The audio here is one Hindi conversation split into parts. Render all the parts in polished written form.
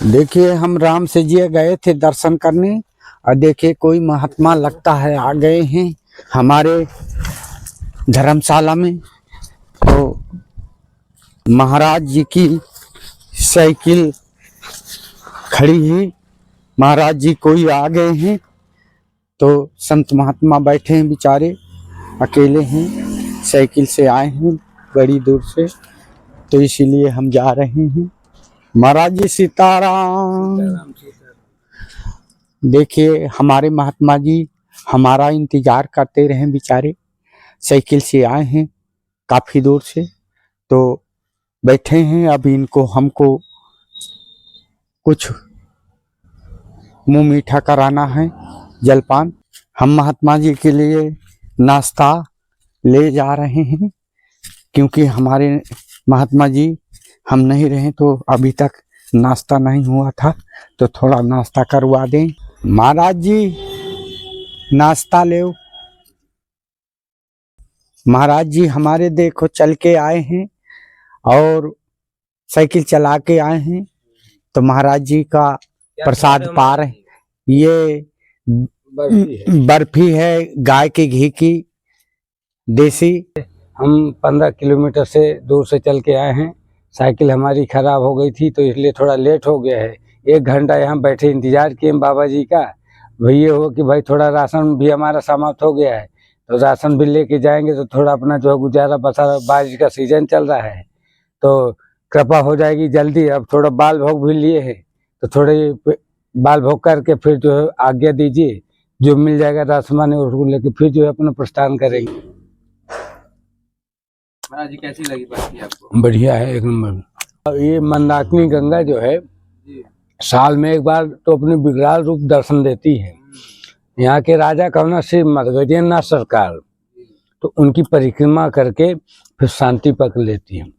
देखिए हम राम से जी गए थे दर्शन करने और देखिए कोई महात्मा लगता है आ गए हैं हमारे धर्मशाला में। तो महाराज जी की साइकिल खड़ी है, महाराज जी कोई आ गए हैं। तो संत महात्मा बैठे हैं बेचारे, अकेले हैं, साइकिल से आए हैं बड़ी दूर से, तो इसीलिए हम जा रहे हैं। महाराज जी सीताराम। देखिए हमारे महात्मा जी हमारा इंतजार करते रहे बेचारे, साइकिल से आए हैं काफी दूर से, तो बैठे हैं। अब इनको हमको कुछ मुंह मीठा कराना है, जलपान। हम महात्मा जी के लिए नाश्ता ले जा रहे हैं, क्योंकि हमारे महात्मा जी हम नहीं रहे तो अभी तक नाश्ता नहीं हुआ था, तो थोड़ा नाश्ता करवा दें। महाराज जी नाश्ता ले। महाराज जी हमारे देखो चल के आए हैं और साइकिल चला के आए हैं, तो महाराज जी का प्रसाद पा रहे। ये बर्फी है गाय के घी की, देसी। हम 15 किलोमीटर से दूर से चल के आए हैं। साइकिल हमारी खराब हो गई थी तो इसलिए थोड़ा लेट हो गया है। 1 घंटा यहाँ बैठे इंतजार किए बाबा जी का। भैया हो कि भाई थोड़ा राशन भी हमारा समाप्त हो गया है, तो राशन भी लेके जाएंगे तो थोड़ा अपना जो है गुजारा बसारा, बारिश का सीजन चल रहा है तो कृपा हो जाएगी जल्दी। अब थोड़ा बाल भोग भी लिए हैं, तो थोड़े बाल भोग करके फिर जो है आज्ञा दीजिए, जो मिल जाएगा राशन उसको लेके फिर जो है अपना प्रस्थान करेंगे। महाराज जी कैसी लगी बर्फी आपको? बढ़िया है, एक नंबर। ये मंदाकिनी गंगा जो है साल में एक बार तो अपने विकराल रूप दर्शन देती है। यहाँ के राजा कवना श्री मदगजेंद्रनाथ सरकार, तो उनकी परिक्रमा करके फिर शांति पकड़ लेती है।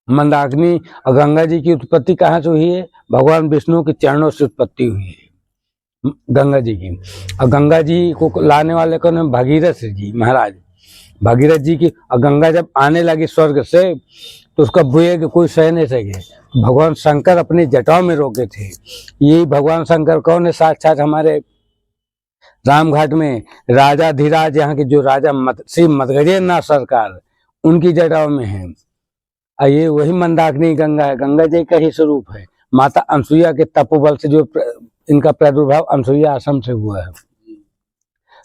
मंदाकिनी और गंगा जी की उत्पत्ति कहाँ से हुई है? भगवान विष्णु के चरणों से उत्पत्ति हुई है गंगा जी की। और गंगा जी को लाने वाले कौन है? भगीरथ जी महाराज, भगीरथ जी की। और गंगा जब आने लगी स्वर्ग से तो उसका बुए के कोई सह नहीं सके, भगवान शंकर अपनी जटाओं में रोके थे। यही भगवान शंकर कौन है? साक्षात हमारे रामघाट में राजा धीराज, यहाँ के जो राजा श्री मदगजेंद्रनाथ सरकार, उनकी जटाओं में है। और ये वही मंदाकिनी गंगा है, गंगा जी का ही स्वरूप है। माता अनसुईया के तपोबल से जो इनका प्रादुर्भाव अनसुईया आश्रम से हुआ है।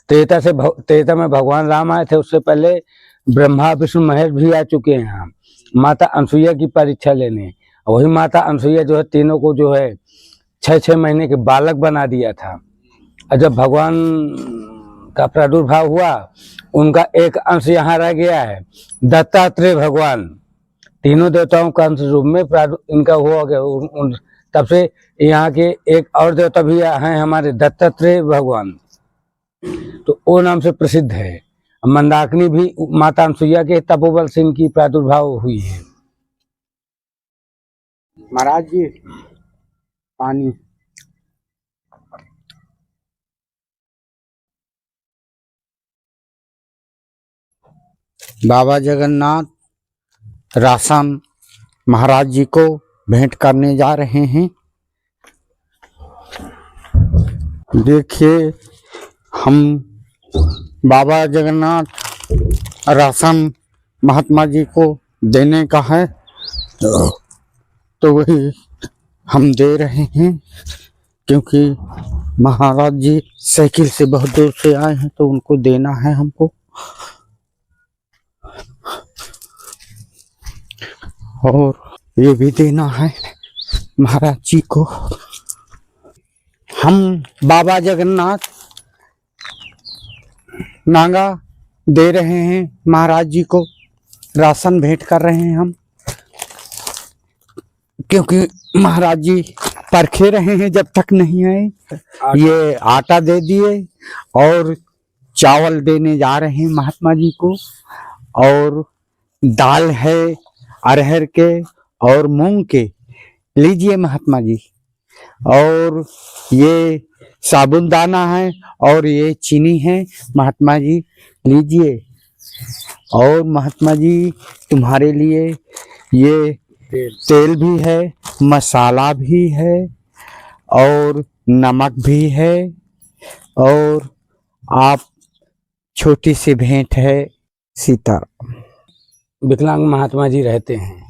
त्रेता में भगवान राम आए थे, उससे पहले ब्रह्मा विष्णु महेश भी आ चुके हैं यहाँ माता अनसुईया की परीक्षा लेने। वही माता अनसुईया जो है तीनों को जो है 6-6 महीने के बालक बना दिया था। और जब भगवान का प्रादुर्भाव हुआ, उनका एक अंश यहाँ रह गया है, दत्तात्रेय भगवान। तीनों देवताओं का अंश रूप में इनका हो गया। तब से यहाँ के एक और देवता भी हैं हमारे, दत्तात्रेय भगवान, तो वो नाम से प्रसिद्ध है। मंदाकिनी भी माता अनसुईया के तपोबल से इनकी प्रादुर्भाव हुई है। महाराज जी पानी। बाबा जगन्नाथ राशन महाराज जी को भेंट करने जा रहे हैं। देखिए हम बाबा जगन्नाथ राशन महात्मा जी को देने का है, तो वही हम दे रहे हैं, क्योंकि महाराज जी साइकिल से बहुत दूर से आए हैं तो उनको देना है हमको। और ये भी देना है महाराज जी को। हम बाबा जगन्नाथ नांगा दे रहे हैं महाराज जी को, राशन भेंट कर रहे हैं हम, क्योंकि महाराज जी परखे रहे हैं जब तक नहीं आए। ये आटा दे दिए और चावल देने जा रहे हैं महात्मा जी को, और दाल है अरहर के और मूंग के, लीजिए महात्मा जी। और ये साबुनदाना है और ये चीनी है महात्मा जी, लीजिए। और महात्मा जी तुम्हारे लिए ये तेल भी है, मसाला भी है और नमक भी है और आप छोटी सी भेंट है सीता। विकलांग महात्मा जी रहते हैं,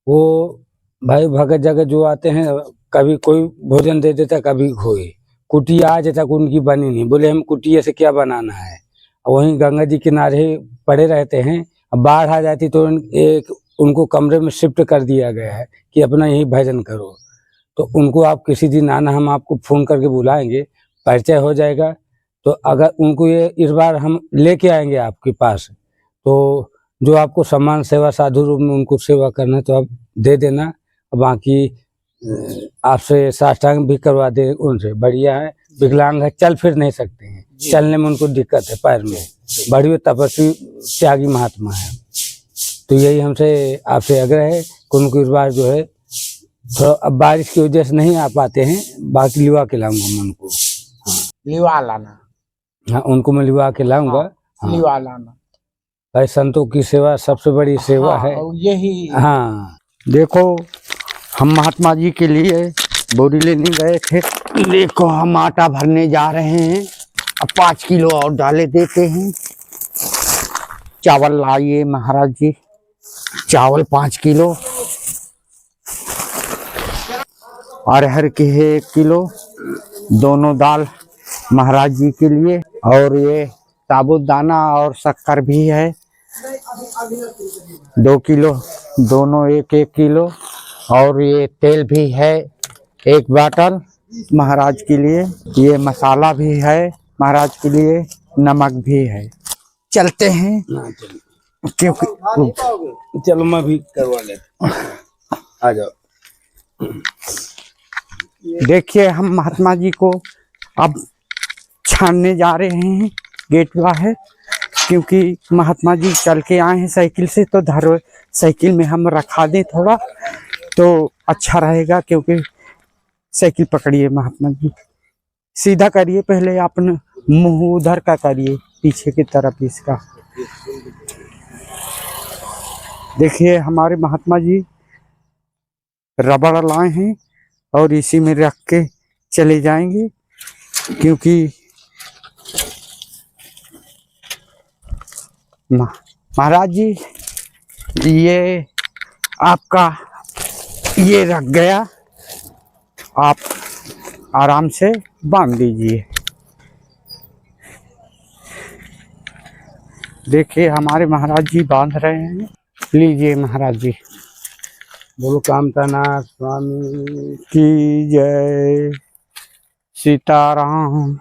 वो भाई भगत जगत जो आते हैं, कभी कोई भोजन दे देता, कभी कोई कुटिया आज तक उनकी बनी नहीं। बोले हम कुटिया से क्या बनाना है। वहीं गंगा जी किनारे पड़े रहते हैं। अब बाढ़ आ जाती तो एक उनको कमरे में शिफ्ट कर दिया गया है कि अपना यही भजन करो। तो उनको आप किसी दिन आना, हम आपको फोन करके बुलाएंगे, परिचय हो जाएगा। तो अगर उनको ये इस बार हम लेके आएंगे आपके पास, तो जो आपको सम्मान सेवा साधु रूप में उनको सेवा करना है तो आप दे देना। बाकी आपसे साष्टांग भी करवा दे उनसे। बढ़िया है, विकलांग है, चल फिर नहीं सकते हैं, चलने में उनको दिक्कत है पैर में। बड़ी तपस्वी त्यागी महात्मा है। तो यही हमसे आपसे आग्रह है कि उनको इस बार जो है, तो अब बारिश की वजह से नहीं आ पाते हैं, बाकी लिवा के लाऊंगा मैं उनको। लिवा लाना। हाँ, उनको मैं लिवा के लाऊंगा। हाँ। लिवा लाना भाई संतों की सेवा सबसे बड़ी सेवा है। यही। हाँ, देखो हम महात्मा जी के लिए बोरी लेने गए थे। देखो हम आटा भरने जा रहे हैं। अब 5 किलो और डाले देते हैं। चावल लाइए महाराज जी, चावल 5 किलो, अरहर के है 1 किलो, दोनों दाल महाराज जी के लिए, और ये साबुदाना और शक्कर भी है 2 किलो, दोनों 1-1 किलो, और ये तेल भी है 1 बाटल महाराज के लिए। ये मसाला भी है महाराज के लिए, नमक भी है। चलते हैं क्योंकि चलो मैं भी करवा लेता, आ जाओ। देखिए हम महात्मा जी को अब छानने जा रहे हैं गेट बाहर, क्योंकि महात्मा जी चल के आए हैं साइकिल से, तो धर साइकिल में हम रखा दें थोड़ा तो अच्छा रहेगा। क्योंकि साइकिल पकड़िए महात्मा जी, सीधा करिए, पहले अपने मुंह उधर का करिए, पीछे की तरफ इसका। देखिए हमारे महात्मा जी रबड़ लाए हैं और इसी में रख के चले जाएंगे, क्योंकि महाराज जी ये आपका ये रख गया, आप आराम से बांध दीजिए। देखिए हमारे महाराज जी बांध रहे हैं। लीजिए महाराज जी। बोलो कामतानाथ स्वामी की जय। सीताराम।